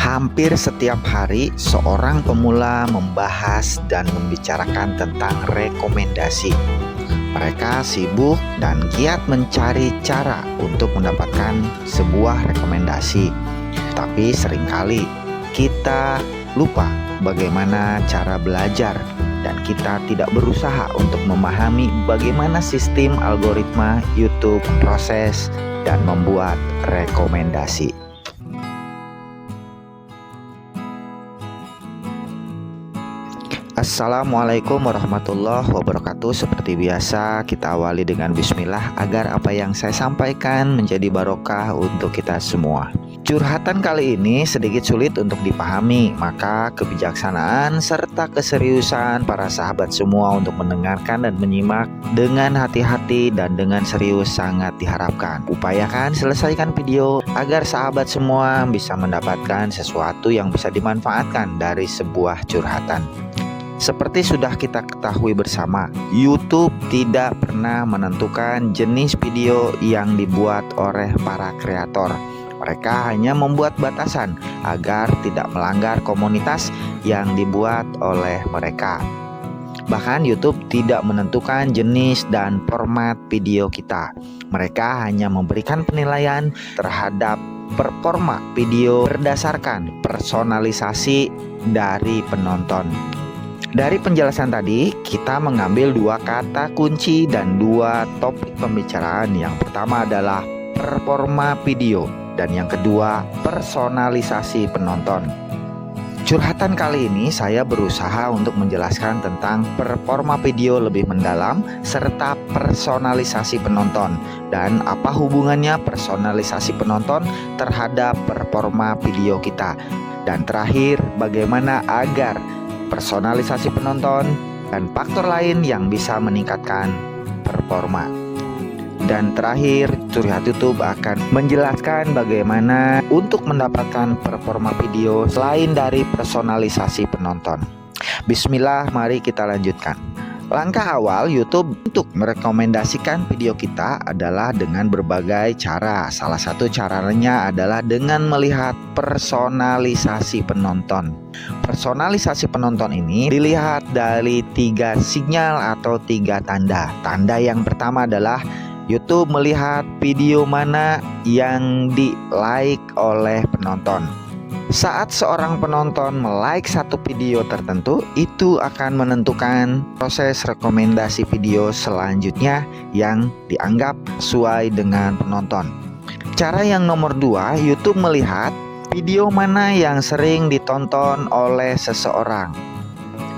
Hampir setiap hari, seorang pemula membahas dan membicarakan tentang rekomendasi. Mereka sibuk dan giat mencari cara untuk mendapatkan sebuah rekomendasi. Tapi seringkali kita lupa bagaimana cara belajar dan kita tidak berusaha untuk memahami bagaimana sistem algoritma YouTube proses dan membuat rekomendasi. Assalamualaikum warahmatullahi wabarakatuh. Seperti biasa, kita awali dengan bismillah agar apa yang saya sampaikan menjadi barokah untuk kita semua. Curhatan kali ini sedikit sulit untuk dipahami, maka kebijaksanaan serta keseriusan para sahabat semua untuk mendengarkan dan menyimak dengan hati-hati dan dengan serius sangat diharapkan. Upayakan selesaikan video agar sahabat semua bisa mendapatkan sesuatu yang bisa dimanfaatkan dari sebuah curhatan. Seperti sudah kita ketahui bersama, YouTube tidak pernah menentukan jenis video yang dibuat oleh para kreator. Mereka hanya membuat batasan agar tidak melanggar komunitas yang dibuat oleh mereka. Bahkan YouTube tidak menentukan jenis dan format video kita. Mereka hanya memberikan penilaian terhadap performa video berdasarkan personalisasi dari penonton. Dari penjelasan tadi, kita mengambil dua kata kunci dan dua topik pembicaraan. Yang pertama adalah performa video dan yang kedua personalisasi penonton. Curhatan kali ini saya berusaha untuk menjelaskan tentang performa video lebih mendalam serta personalisasi penonton dan apa hubungannya personalisasi penonton terhadap performa video kita. Dan terakhir, bagaimana agar personalisasi penonton dan faktor lain yang bisa meningkatkan performa. Dan terakhir, Curhat YouTube akan menjelaskan bagaimana untuk mendapatkan performa video selain dari personalisasi penonton. Bismillah, mari kita lanjutkan. Langkah awal YouTube untuk merekomendasikan video kita adalah dengan berbagai cara. Salah satu caranya adalah dengan melihat personalisasi penonton. Personalisasi penonton ini dilihat dari 3 sinyal atau 3 tanda. Tanda yang pertama adalah YouTube melihat video mana yang di-like oleh penonton. Saat seorang penonton like satu video tertentu, itu akan menentukan proses rekomendasi video selanjutnya yang dianggap sesuai dengan penonton. Cara yang nomor 2, YouTube melihat video mana yang sering ditonton oleh seseorang.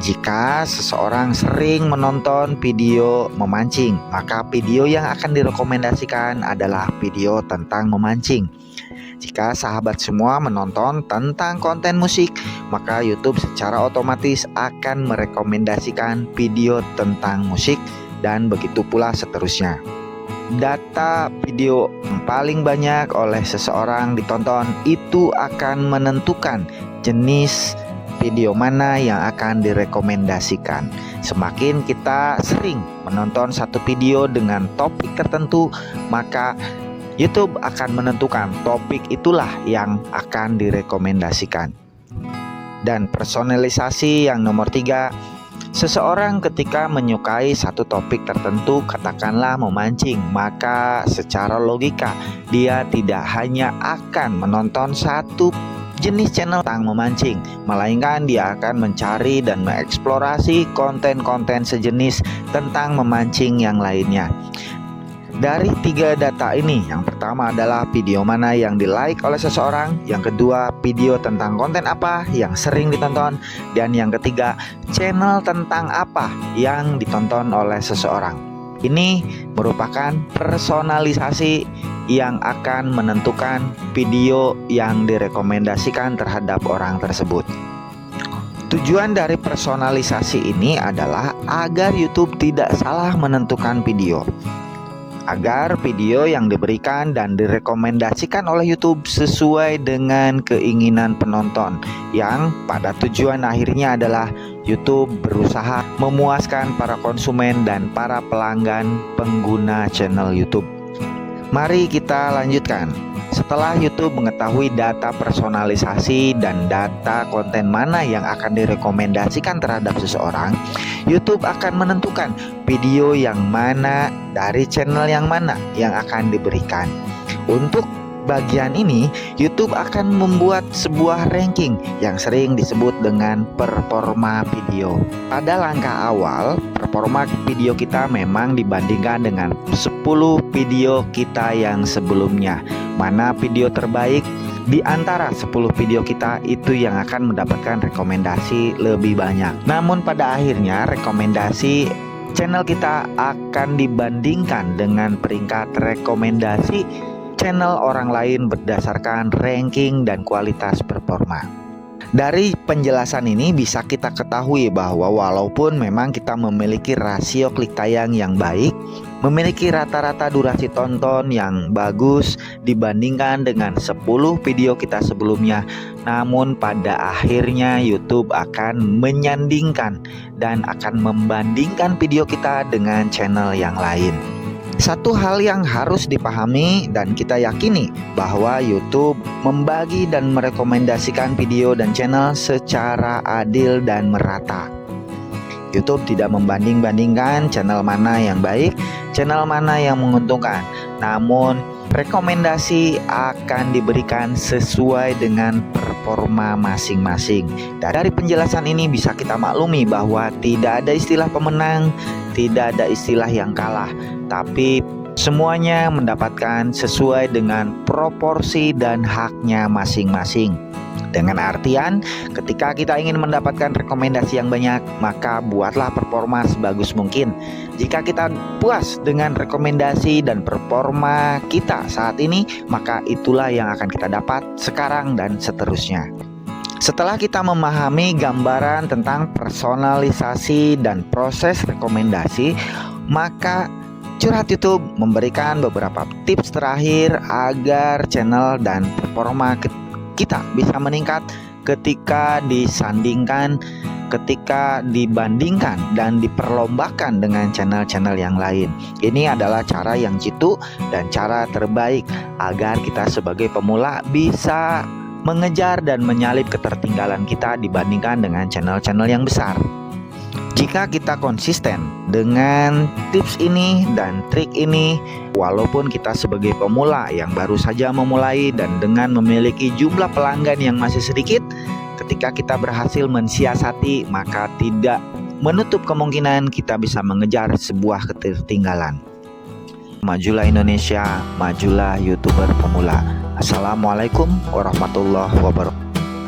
Jika seseorang sering menonton video memancing, maka video yang akan direkomendasikan adalah video tentang memancing. Jika sahabat semua menonton tentang konten musik, maka YouTube secara otomatis akan merekomendasikan video tentang musik dan begitu pula seterusnya. Data video yang paling banyak oleh seseorang ditonton itu akan menentukan jenis video mana yang akan direkomendasikan. Semakin kita sering menonton satu video dengan topik tertentu, maka YouTube akan menentukan topik itulah yang akan direkomendasikan. Dan personalisasi yang nomor 3, seseorang ketika menyukai satu topik tertentu, katakanlah memancing, maka secara logika dia tidak hanya akan menonton satu jenis channel tentang memancing, melainkan dia akan mencari dan mengeksplorasi konten-konten sejenis tentang memancing yang lainnya. Dari 3 data ini, yang pertama adalah video mana yang di-like oleh seseorang, yang kedua video tentang konten apa yang sering ditonton, dan yang ketiga channel tentang apa yang ditonton oleh seseorang. Ini merupakan personalisasi yang akan menentukan video yang direkomendasikan terhadap orang tersebut. Tujuan dari personalisasi ini adalah agar YouTube tidak salah menentukan video, agar video yang diberikan dan direkomendasikan oleh YouTube sesuai dengan keinginan penonton, yang pada tujuan akhirnya adalah YouTube berusaha memuaskan para konsumen dan para pelanggan pengguna channel YouTube. Mari kita lanjutkan. Setelah YouTube mengetahui data personalisasi dan data konten mana yang akan direkomendasikan terhadap seseorang, YouTube akan menentukan video yang mana dari channel yang mana yang akan diberikan. Untuk bagian ini, YouTube akan membuat sebuah ranking yang sering disebut dengan performa video. Pada langkah awal, performa video kita memang dibandingkan dengan 10 video kita yang sebelumnya. Mana video terbaik di antara 10 video kita itu yang akan mendapatkan rekomendasi lebih banyak. Namun pada akhirnya rekomendasi channel kita akan dibandingkan dengan peringkat rekomendasi channel orang lain berdasarkan ranking dan kualitas performa. Dari penjelasan ini bisa kita ketahui bahwa walaupun memang kita memiliki rasio klik tayang yang baik, memiliki rata-rata durasi tonton yang bagus dibandingkan dengan 10 video kita sebelumnya, namun pada akhirnya YouTube akan menyandingkan dan akan membandingkan video kita dengan channel yang lain. Satu hal yang harus dipahami dan kita yakini bahwa YouTube membagi dan merekomendasikan video dan channel secara adil dan merata. YouTube tidak membanding-bandingkan channel mana yang baik, channel mana yang menguntungkan. Namun rekomendasi akan diberikan sesuai dengan performa masing-masing. Dari penjelasan ini bisa kita maklumi bahwa tidak ada istilah pemenang, tidak ada istilah yang kalah, tapi semuanya mendapatkan sesuai dengan proporsi dan haknya masing-masing. Dengan artian, ketika kita ingin mendapatkan rekomendasi yang banyak, maka buatlah performa sebagus mungkin. Jika kita puas dengan rekomendasi dan performa kita saat ini, maka itulah yang akan kita dapat sekarang dan seterusnya. Setelah kita memahami gambaran tentang personalisasi dan proses rekomendasi, maka Curhat YouTube memberikan beberapa tips terakhir agar channel dan performa kita bisa meningkat ketika disandingkan, ketika dibandingkan dan diperlombakan dengan channel-channel yang lain. Ini adalah cara yang jitu dan cara terbaik agar kita sebagai pemula bisa mengejar dan menyalip ketertinggalan kita dibandingkan dengan channel-channel yang besar. Jika kita konsisten dengan tips ini dan trik ini, walaupun kita sebagai pemula yang baru saja memulai dan dengan memiliki jumlah pelanggan yang masih sedikit, ketika kita berhasil mensiasati, maka tidak menutup kemungkinan kita bisa mengejar sebuah ketertinggalan. Majulah Indonesia, majulah YouTuber pemula. Assalamualaikum warahmatullahi wabarakatuh.